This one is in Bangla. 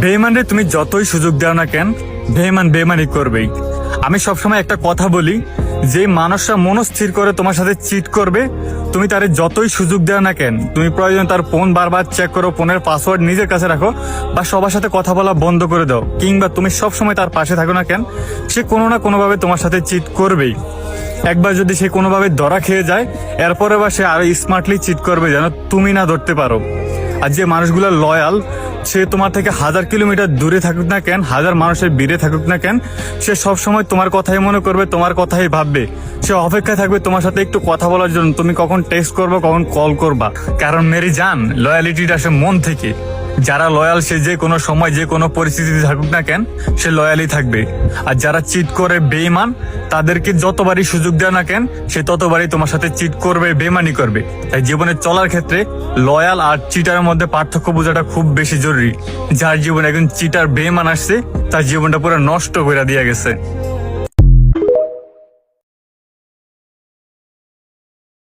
বেইমানরে তুমি যতই সুযোগ দাও না কেন, বেইমান বেইমানি করবেই। আমি সবসময় একটা কথা বলি, যে মানুষরা মনস্থির করে তোমার সাথে চিট করবে, তুমি তারে যতই সুযোগ দাও না কেন, তুমি প্রয়োজন তার ফোন বারবার চেক করো, ফোনের পাসওয়ার্ড নিজের কাছে রাখো, বা সবার সাথে কথা বলা বন্ধ করে দাও, কিংবা তুমি সবসময় তার পাশে থাকো না কেন, সে কোনো না কোনোভাবে তোমার সাথে চিট করবেই। একবার যদি সে কোনোভাবে ধরা খেয়ে যায়, এরপরে বা সে আরো স্মার্টলি চিট করবে যেন তুমি না ধরতে পারো। আর যে মানুষগুলো লয়াল, সে তোমার থেকে 1000 কিলোমিটার দূরে থাকুক না কেন, 1000 মানুষের ভিড়ে থাকুক না কেন, সে সবসময় তোমার কথাই মনে করবে, তোমার কথাই ভাববে। সে অপেক্ষায় থাকবে তোমার সাথে একটু কথা বলার জন্য, তুমি কখন টেক্সট করবা, কখন কল করবা। কারণ মেরি জান, লয়ালিটিটা আসে মন থেকে। যারা লয়াল, সে যে কোনো সময় যে কোনো পরিস্থিতিতে থাকুক না কেন, সে লয়ালই থাকবে। আর যারা চিট করে বেইমান, তাদেরকে যতবারই সুযোগ দেয় না কেন, সে ততবারই তোমার সাথে চিট করবে, বেইমানি করবে। তাই জীবনে চলার ক্ষেত্রে লয়াল আর চিটারের মধ্যে পার্থক্য বোঝাটা খুব বেশি জরুরি। যার জীবনে একজন চিটার বেইমান আসছে, তার জীবনটা পুরো নষ্ট করে দিয়ে গেছে।